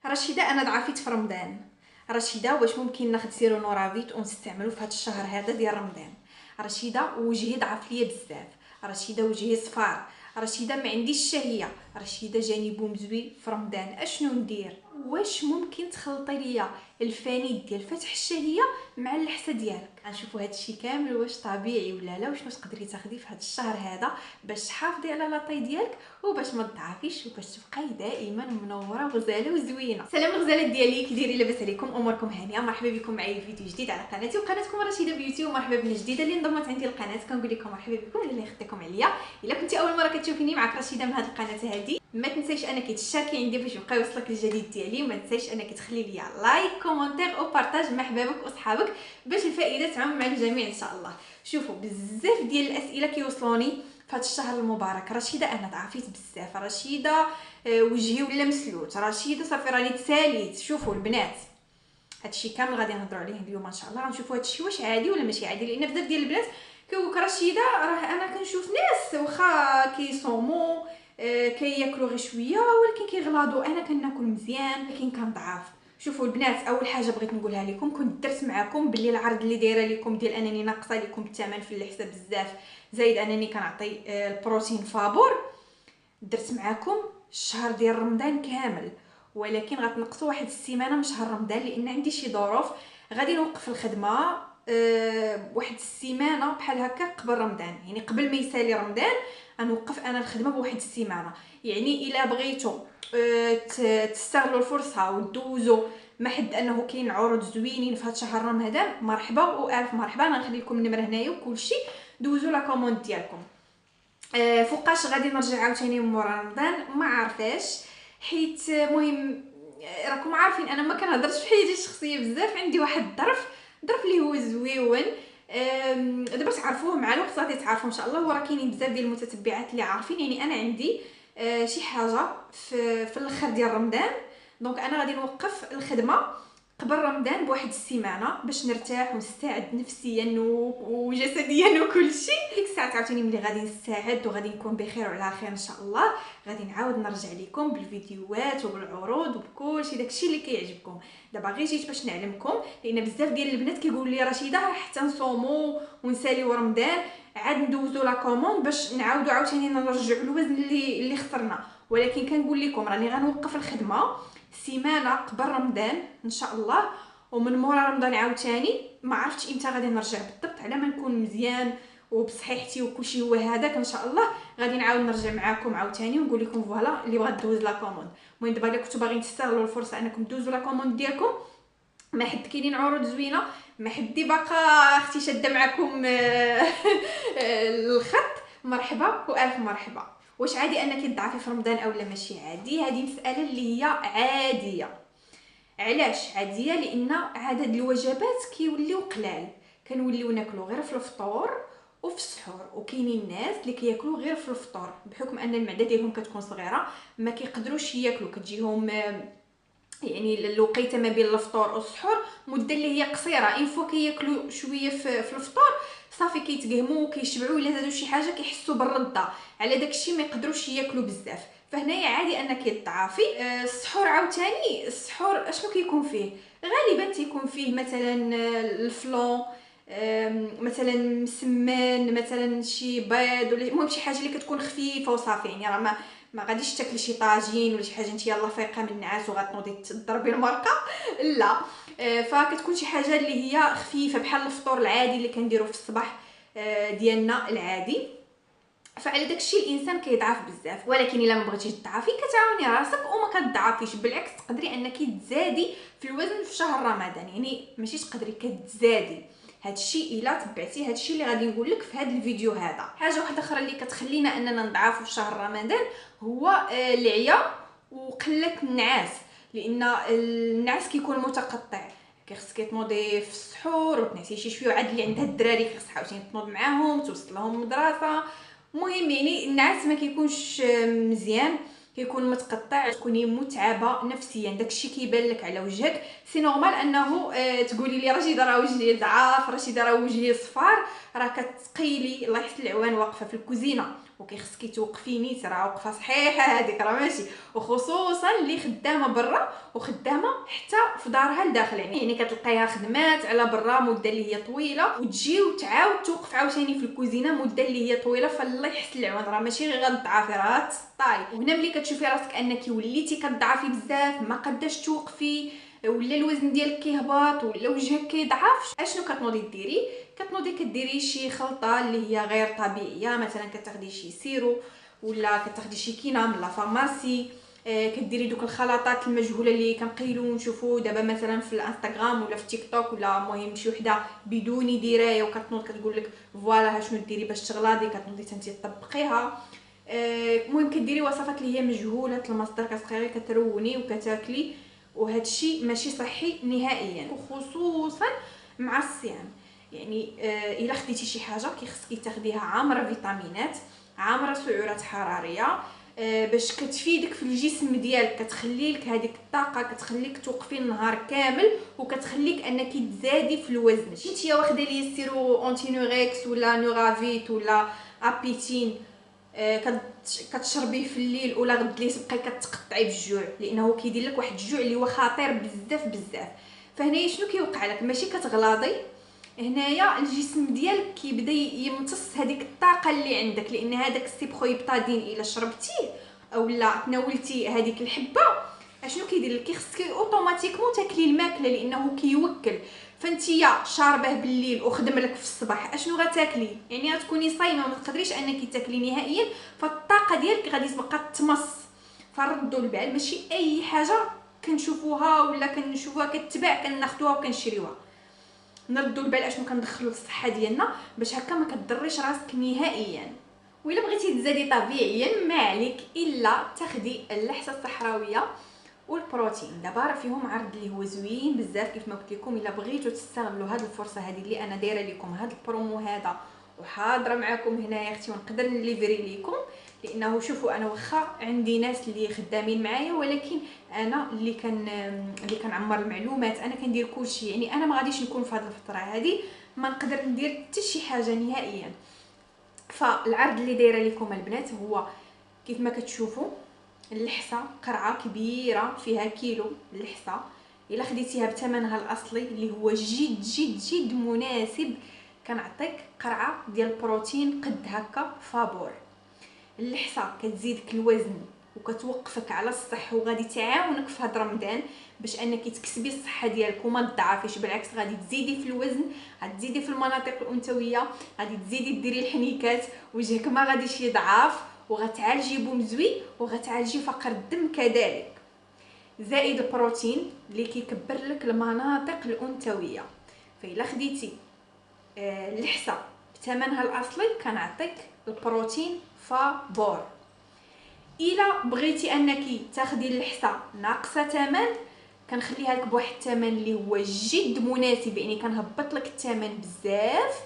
رشيدة، انا ضعفيت في رمضان. رشيدة، واش ممكن ناخذ سيرو نورافيت ونستعملو في هذا الشهر هذا ديال رمضان؟ رشيدة، وجهي ضعف ليا بزاف. رشيدة، وجهي صفار. رشيدة، ما عنديش الشهيه. رشيدة، جاني بومزوي في رمضان، اشنو ندير؟ واش ممكن تخلطي ليا الفانيد ديال فتح الشهيه مع اللحسه ديالك؟ غنشوفوا هذا الشيء كامل واش طبيعي ولا لا، واش تقدري تاخديه في هذا الشهر هذا باش تحافظي على لاطاي ديالك وباش ما تضعفيش وباش تبقاي دائما منوره وغزاله وزوينه. سلام الغزالات ديالي، كي دايرين؟ لاباس عليكم؟ اموركم هانيه؟ مرحبا بكم معايا في فيديو جديد على قناتي وقناتكم رشيده بيوتي. ومرحبا بنا جديده اللي انضمت عندي القناه، كنقول لكم مرحبا بكم. اللي يخدكم عليا الا كنتي اول مره كتشوفيني، معك رشيده من هذه القناه هذه. ما تنسيش انك تشاركي عندي باش يبقى يوصلك الجديد ديالي. ما تنسيش انك تخلي لي لايك كومونتير او بارطاج مع حبابك وصحابك باش الفائده تعم مع الجميع ان شاء الله. شوفوا بزاف ديال الاسئله كيوصلوني في هذا الشهر المبارك. رشيده، انا ضعفيت بزاف. رشيده، وجهي ولا مسلوت. رشيده، صافي راني تساليت. شوفوا البنات، هادشي كامل غادي نهضروا عليه اليوم ان شاء الله. غنشوفوا هادشي واش عادي ولا ماشي عادي، لان بزاف ديال البنات كيقولك رشيده راه انا كنشوف ناس واخا كيصوموا كياكلوا غير شويه ولكن كيغلاضوا. انا كناكل مزيان ولكن كنضعف. شوفوا البنات، اول حاجه بغيت نقولها لكم، كنت درت معكم باللي العرض اللي دايره لكم ديال انني ناقصه لكم الثمن في اللحسه بزاف، زايد انني كنعطي البروتين فابور. درت معكم الشهر ديال رمضان كامل، ولكن غتنقصوا واحد السيمانه من شهر رمضان لان عندي شي ظروف. غادي نوقف الخدمه واحد السيمانه بحال هكا قبل رمضان، يعني قبل ما يسالي رمضان غنوقف انا الخدمه بواحد السيمانه. يعني الا بغيتوا تستغلوا الفرصه وتدوزوا ما حد انه كاين عروض زوينين في هذا الشهر رمضان، مرحبا والف مرحبا. غنخلي لكم النمره هنايا وكلشي، دوزوا لا كوموند ديالكم. فوقاش غادي نرجع عاوتاني من مورا رمضان ما عارفاش، حيت مهم راكم عارفين انا ما كنهضرش في حياتي الشخصيه بزاف. عندي واحد الظرف اللي هو زويون. دابا تعرفوه مع الوقت غادي تعرفوا ان شاء الله. وراه كاينين بزاف ديال المتتبعات اللي عارفين يعني انا عندي شي حاجه في الاخر ديال رمضان. دونك انا غادي نوقف الخدمه قبل رمضان بواحد السيمانه باش نرتاح ونستعد نفسيا وجسديا وكل شيء. ديك الساعه عاوتاني ملي غادي نستعد وغادي نكون بخير وعلى خير ان شاء الله، غادي نعاود نرجع لكم بالفيديوهات وبالعروض وبكل شيء، داكشي اللي كيعجبكم. دابا غير جيت باش نعلمكم، لان بزاف ديال البنات كيقولوا لي رشيده حتى نصوموا ونساليو رمضان عاد ندوزو لا كوموند باش نعاودو عاوتاني نرجعوا الوزن اللي خسرنا. ولكن كنقول لكم راني غنوقف الخدمه سيمانه قبل رمضان ان شاء الله، ومن مورا رمضان عاوتاني ما عرفتش امتى غادي نرجع بالضبط، على ما نكون مزيان وبصحيحتي وكلشي هو هذاك ان شاء الله. غادي نعاود نرجع معكم عاوتاني ونقول لكم فوالا اللي بغات دوز لا كوموند. المهم دابا الا كنتو باغيين تستغلوا الفرصه انكم دوزوا لا كوموند ديالكم، ما حد كاينين عروض زوينه، ما حدي باقا اختي شاده معكم الخط، مرحبا والف مرحبا. واش عادي انك تضعفي في رمضان او لا ماشي عادي؟ هذه مساله اللي هي عاديه. علاش عاديه؟ لان عدد الوجبات كيوليو قلال، كنوليو ناكلو غير في الفطور وفي السحور. وكاينين الناس اللي كياكلوا غير في الفطور بحكم ان المعده ديالهم كتكون صغيره ما كيقدروش ياكلوا، كتجيهم يعني الوقيته ما بين الفطور والسحور مده اللي هي قصيره. ان فوا كياكلوا شويه في الفطور صافي كيتقهموا وكيشبعوا، الا زادوا شي حاجه كيحسوا بالرده على داكشي ما يقدروش ياكلوا بزاف. فهنايا عادي انك تضعفي. السحور عاوتاني، السحور اشنو كيكون فيه؟ غالبا تيكون فيه مثلا الفلون، مثلا مسمن، مثلا شي بيض ولا المهم شي حاجه اللي كتكون خفيفه وصافي. يعني راه ما غاديش تاكلي شي طاجين ولا شي حاجه انت يلاه فايقه من النعاس وغتنوضي تضربي المرقه، لا. فكتكون شي حاجه اللي هي خفيفه بحال الفطور العادي اللي كنديرو في الصباح ديالنا العادي. فعلى داكشي الانسان كيضعف بزاف. ولكن الا ما بغيتيش تضعفي كتعاوني راسك وما كتضعفيش، بالعكس تقدري انك تزادي في الوزن في شهر رمضان. يعني ماشي تقدري كتزادي، هادشي الا تبعتي هادشي اللي غادي نقول لك في هذا الفيديو هذا. حاجه واحده اخرى اللي كتخلينا اننا نضعفوا في شهر رمضان هو العيا وقله النعاس، لان النعاس كيكون متقطع. كيخصك تنوضي في السحور وتنعسي شي شويه، وعاد اللي عندها الدراري خصها عاوتاني تنوض معاهم توصل لهم المدرسه. المهم يعني النعاس ما كيكونش مزيان، كيكون متقطع، تكوني متعبه نفسيا، داكشي كيبان لك على وجهك. سي نورمال انه تقولي لي رشيده راه وجهي ضعاف، رشيده راه وجهي صفار، راه كتقيلي الله يحسن العوان واقفه في الكوزينه وكيخصك توقفي نيت راه وقفه صحيحه هذيك راه ماشي، وخصوصا اللي خدامه برا وخدامه حتى في دارها لداخل، يعني كتلقايها خدمات على برا مده اللي هي طويله وتجي وتعاود توقف عاوتاني في الكوزينه مده اللي هي طويله، فالله يحسن العون راه ماشي غير غتضعفي راه غتسطاي. وهنا ملي كتشوفي راسك انك وليتي كتضعفي بزاف ما قداش توقفي ولا الوزن ديالك كيهبط ولا وجهك كيضعف، اشنو كتنوضي ديري؟ كتنوضي كديري شي خلطه اللي هي غير طبيعيه، مثلا كتاخدي شي سيرو ولا كتاخدي شي كينه من لا فارماسي، كديري دوك الخلطات المجهوله اللي كنقيلو ونشوفو دابا مثلا في الانستغرام ولا في تيك توك، ولا المهم شي وحده بدون درايه وكتنوض كتقول لك فوالا شنو ديري باش تغلاضي، كتنوضي انت تطبقيها. المهم كديري وصفات اللي هي مجهوله المصدر، كتبقاي كتروني وكتاكلي، وهذا الشيء ماشي صحي نهائيا، وخصوصا مع الصيام. يعني الا خديتي شي حاجه كيخصك تاخديها عامره فيتامينات، عامره سعرات حراريه، باش كتفيدك في الجسم ديالك، كتخلي لك هذيك الطاقه، كتخليك توقفي النهار كامل وكتخليك انك تزادي في الوزن. انتيا واخده لي سيرو اونتينوريكس ولا نورافيت ولا ابيتين، كتشربيه في الليل ولا غد ليه تبقاي كتقطعي بالجوع، لانه كيدير لك واحد الجوع اللي هو خطير بزاف بزاف. فهنايا شنو كيوقع لك؟ ماشي كتغلاضي، هنايا الجسم ديالك كيبدا يمتص هذيك الطاقه اللي عندك، لان هذاك السيبرويبتادين الا شربتيه اولا تناولتي هذيك الحبه اشنو كيدير لك؟ كيخصك اوتوماتيكمون تاكلي الماكله لانه كيوكل. فانتيا شاربه بالليل وخدم لك في الصباح اشنو غتاكلي؟ يعني غتكوني صايمه ما تقدريش انك تاكلي نهائيا، فالطاقه ديالك غادي تبقى تمص. فردوا البال، ماشي اي حاجه كنشوفوها ولا كنشوفوها كتباع كناخذوها وكنشريوها. نردوا البال اشنو كندخلوا للصحه ديالنا باش هكا ما كضريش راسك نهائيا. وإلا بغيتي تزادي طبيعيا ما عليك الا تاخدي اللحسه الصحراويه والبروتين. دابا راه فيهم عرض اللي هو زوين بزاف كيف ما قلت لكم. الا بغيتوا تستغلوا هذه الفرصه هذه اللي انا دايره لكم هذا البرومو هذا وحاضره معكم هنا يا اختي ونقدر نليفري لكم، لانه شوفوا انا واخا عندي ناس اللي خدامين معايا ولكن انا اللي كنعمر المعلومات، انا كندير كلشي، يعني انا ما غاديش نكون في هذه الفتره هذه ما نقدر ندير حتى شي حاجه نهائيا. فالعرض اللي دايره لكم البنات هو كيف ما كتشوفوا اللحسه قرعه كبيره فيها كيلو اللحسه، الا خديتيها بثمنها الاصلي اللي هو جد جد جد مناسب كنعطيك قرعه ديال البروتين قد هكا فابور. اللحسه كتزيدك الوزن وكتوقفك على الصح وغادي تعاونك في هذا رمضان باش انك تكسبي الصحه ديالك وما تضعفيش، بالعكس غادي تزيدي في الوزن، غادي تزيدي في المناطق الانثويه، غادي تزيدي ديري الحنيكات، وجهك ما غاديش يضعف، وغتعالجي بومزوي وغتعالجي فقر الدم كذلك، زائد البروتين اللي كيكبر لك المناطق الانثويه. فإلا خديتي اللحسه بثمنها الاصلي كنعطيك البروتين فابور. الا بغيتي انك تاخدي اللحسه ناقصه ثمن كنخليها لك بواحد الثمن اللي هو جد مناسب، يعني كنهبط لك الثمن بزاف،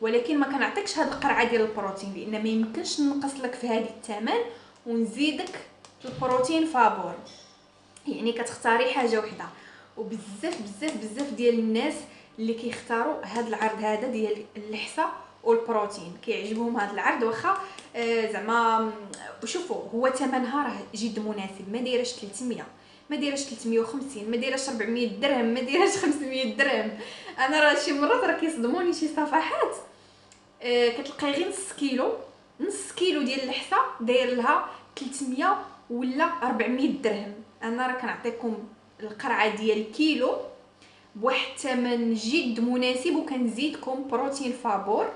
ولكن ما كنعطيكش هاد القرعه ديال البروتين لان ما يمكنش نقص لك في هذه الثمن ونزيدك البروتين فابور. يعني كتختاري حاجه وحده، وبزاف بزاف بزاف ديال الناس اللي كيختاروا هاد العرض هذا ديال اللحسه والبروتين كيعجبهم هذا العرض، واخا زعما شوفوا هو ثمنها راه جد مناسب، ما دايرش 300 ما دايرش 350 ما دايرش 400 درهم ما دايرش 500 درهم. انا راه شي مرات راه كيصدموني شي صفحات كتلقاي غير نص كيلو ديال اللحسه داير لها 300 ولا 400 درهم. انا راه كنعطيكم القرعه ديال كيلو بواحد الثمن جد مناسب، وكنزيدكم بروتين فابور،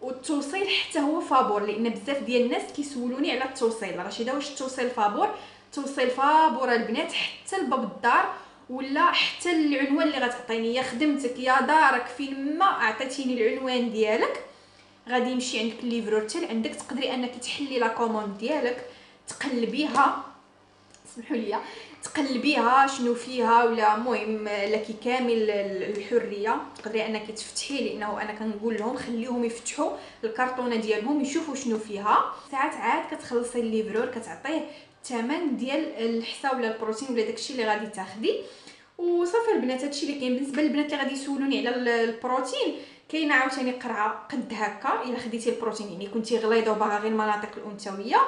والتوصيل حتى هو فابور، لان بزاف ديال الناس كيسولوني على التوصيل. رشيده واش التوصيل فابور؟ توصيل فابور البنات حتى لباب الدار، ولا حتى العنوان اللي غتعطيني يا خدمتك يا دارك فين ما عطيتيني العنوان ديالك غادي يمشي عندك الليفرور حتى لعندك. تقدري انك تحلي لا كوموند ديالك تقلبيها، سمحوا لي تقلبيها شنو فيها، ولا المهم لك كامل الحريه تقدري انك تفتحي، لانه انا كنقول لهم خليهم يفتحوا الكرتونه ديالهم يشوفوا شنو فيها. ساعات عاد كتخلصي الليفرور كتعطيه الثمن ديال اللحسه ولا البروتين ولا داكشي اللي غادي تاخدي وصافي البنات. هادشي اللي كاين بالنسبه للبنات اللي غادي يسولوني على البروتين. كاينه عاوتاني قرعه قد هكا الا خديتي البروتين، يعني كنتي غليظه وباغا غير المناطق الانثويه،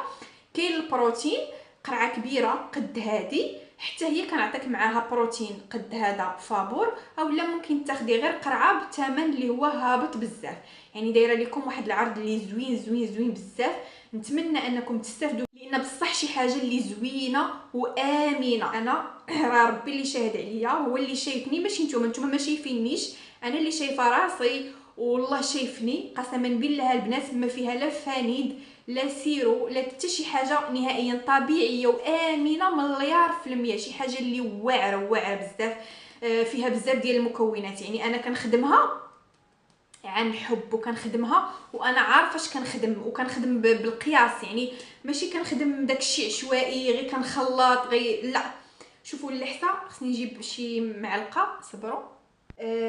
كاين البروتين قرعه كبيره قد هادي حتى هي كنعطيك معاها بروتين قد هذا فابور، اولا ممكن تاخدي غير قرعه بثمن اللي هو هابط بزاف. يعني دايره لكم واحد العرض اللي زوين بزاف، نتمنى انكم تستافدوا، لان بصح شي حاجه اللي زوينه وامنه. انا راه ربي اللي شاهد عليا، هو اللي شايفني ماشي نتوما ما شايفينيش، انا اللي شايفه راسي والله شايفني. قسما بالله البنات ما فيها لا فانيد لا سيرو لا حتى شي حاجه، نهائيا طبيعيه وامنه مليار في المية. شي حاجه اللي واعره بزاف، فيها بزاف ديال المكونات. يعني انا كنخدمها عن حب وكنخدمها وانا عارفه اش كنخدم، وكنخدم بالقياس، يعني ماشي كنخدم داكشي عشوائي غير كنخلط غير لا. شوفوا اللحسه خصني نجيب شي معلقه، صبروا.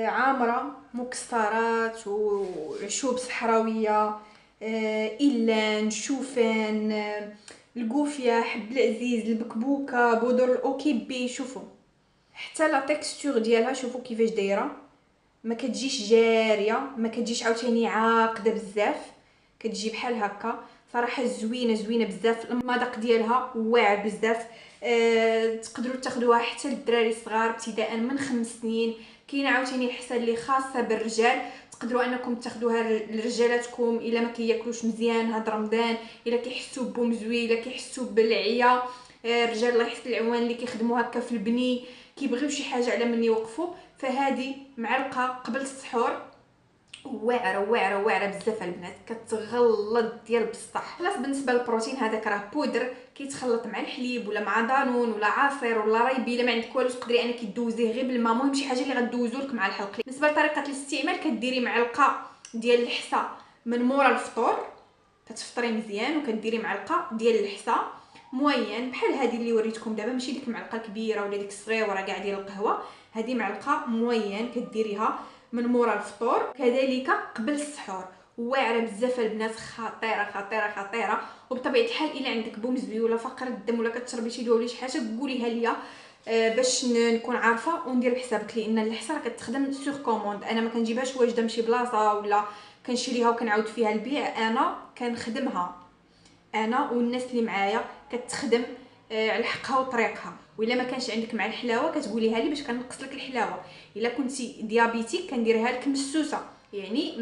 عامره مكسرات وعشوب صحراويه، إلان، شوفان، القوفيه، حب العزيز، البكبوكه، بودر الاوكيبي. شوفوا حتى لا تكستور ديالها، شوفوا كيفاش دايره، ما كتجيش جاريه، ما كتجيش عاوتاني عاقده بزاف، كتجي بحال هكا. صراحه زوينه بزاف، المذاق ديالها واعر بزاف. تقدروا تاخذوها حتى للدراري الصغار ابتداء من 5 سنين. كاينه عاوتاني الحصه اللي خاصه بالرجال، تقدروا انكم تاخذوها لرجالاتكم الا ما كياكلوش مزيان هاد رمضان، الا كيحسوا بهم زوين، الا كيحسوا بالعيا. الرجال الله يحسن العوان اللي كيخدموا هكا في البني كيبغيو شي حاجه على من يوقفوا، فهذه معلقه قبل السحور واعره بزاف البنات، كتغلط ديال بصح. خلاص بالنسبه للبروتين هذاك راه بودر كيتخلط مع الحليب ولا مع دانون ولا عصير ولا رايبي، الا ما عندك والو تقدري انك دوزيه غير بالماء، المهم شي حاجه اللي غدوزو لك مع الحلق. بالنسبه لطريقه الاستعمال، كديري معلقه ديال الحسا من مورا الفطور، كتفطري مزيان وكديري معلقه ديال الحسا موين بحال هذه اللي وريتكم دابا، ماشي ديك المعلقه الكبيره ولا ديك الصغيره كاع ديال القهوه، هذه معلقه موين كديريها من مورا الفطور، كذلك قبل السحور. واعره بزاف البنات، خطيره. وبطبيعه الحال الا عندك بومزبي ولا فقر الدم ولا كتشربي شي دواء ولا شي حاجه قوليها ليا باش نكون عارفه وندير بحسابك، لان الحصه راه كتخدم سور كوموند، انا ما كنجيبهاش واجده من شي بلاصه ولا كنشريها وكنعاود فيها البيع، انا كنخدمها انا والناس اللي معايا كتخدم على حقها وطريقها. والا ما كانش عندك مع الحلاوه كتقوليها لي باش كنقص لك الحلاوه. الا كنتي ديابيتيك كنديرها لك مسوسه، يعني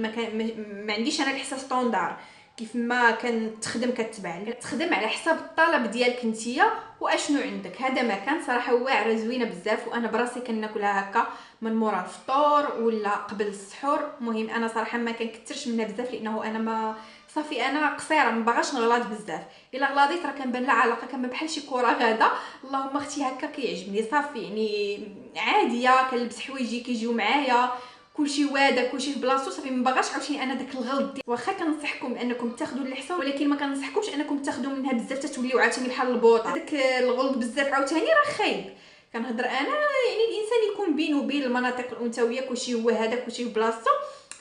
ما عنديش انا الحصه ستوندار كيف ما كنتخدم كتبع، كتخدم على حساب الطلب ديالك نتيا واشنو عندك. هذا ما كان صراحه واعره زوينه بزاف، وانا براسي كناكلها هكا من مورا الفطور ولا قبل السحور. المهم انا صراحه ما كنكثرش منها بزاف، لانه انا ما صافي انا قصيره ما باغاش نغلط بزاف، الا غلاضيت راه كنبان لا علاقه، كنبان بحال شي كره غاده. اللهم اختي هكا كيعجبني صافي، يعني عاديه كنلبس حوايجي كيجيو معايا كلشي وادا كلشي في بلاصتو صافي، ما باغاش عاوتاني انا داك الغلط ديال. واخا كنصحكم انكم تاخذوا الحصه، ولكن ما كنصحكمش انكم تاخذوا منها بزاف تتوليو عاوتاني بحال البوطه، داك الغلط بزاف عاوتاني راه خايب. كنهضر انا يعني الانسان يكون بينه وبين المناطق الانثويه كلشي هو هذا كلشي في بلاصتو،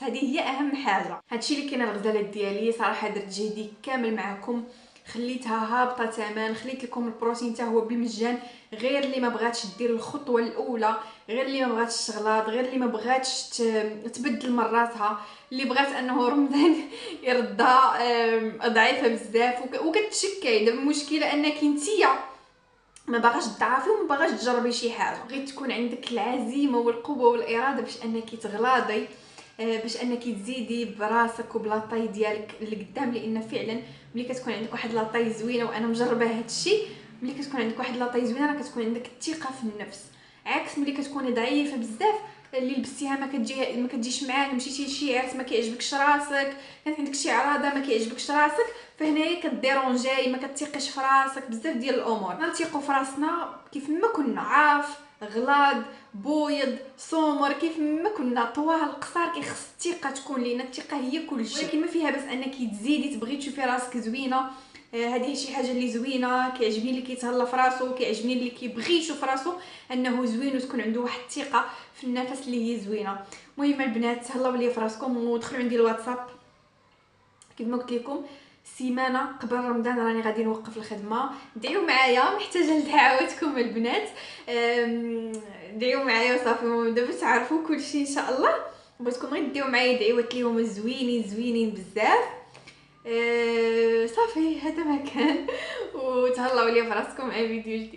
هذه هي اهم حاجه. هادشي اللي كاين الغزالات ديالي، صراحه درت جهدي كامل معكم، خليتها هابطه ثمن، خليت لكم البروتين حتى هو بمجان، غير اللي ما بغاتش دير الخطوه الاولى، غير اللي ما بغاتش تغلاط، غير اللي ما بغاتش تبدل مراتها، اللي بغات انه رمضان يردها ضعيفه بزاف وكتشكي. دابا المشكله انك نتيا ما باغاش تضعفي وما باغاش تجربي شي حاجه، غير تكون عندك العزيمه والقوه والاراده باش انك تغلاضي، باش انك تزيدي براسك وبلاطاي ديالك لقدام. لان فعلا ملي كتكون عندك واحد لاطاي زوينه، وانا مجربه هادشي، ملي كتكون عندك واحد لاطاي زوينه راه كتكون عندك الثقه في النفس، عكس ملي كتكوني ضعيفه بزاف اللي لبستيها ما كتجيش معاك، مشيتي لشي عرس ما كيعجبكش راسك، كانت عندك شي عراضه ما كيعجبكش راسك، فهنايا كديرونجاي، ما كتثقيش في راسك، بزاف ديال الامور. نثيقوا في راسنا كيف ما كنا، عاف غلاض بويض سمر، كيف ما كنا طوال قصار، كيخص الثقه تكون، لان الثقه هي كل شيء. ولكن ما فيها بس انك تزيدي تبغي تشوفي راسك زوينه، هذه شي حاجه اللي زوينه. كيعجبني اللي كيتهلا في راسو، كيعجبني اللي كيبغي يشوف راسو انه زوين وتكون عنده واحد الثقه في النفس اللي هي زوينه. المهم البنات تهلاو ليا في راسكم ودخلوا عندي الواتساب كيف ما قلت لكم. سيمانه قبل رمضان راني غادي نوقف الخدمه، دعيو معايا، محتاجه لدعواتكم البنات، دعيو معايا وصافي دابا تعرفوا كلشي ان شاء الله. بغيتكم غير ديو معايا دعيوات اليوم زوينين زوينين بزاف. صافي هذا ما كان. وتهلاو ليا فراسكم مع فيديو جديد.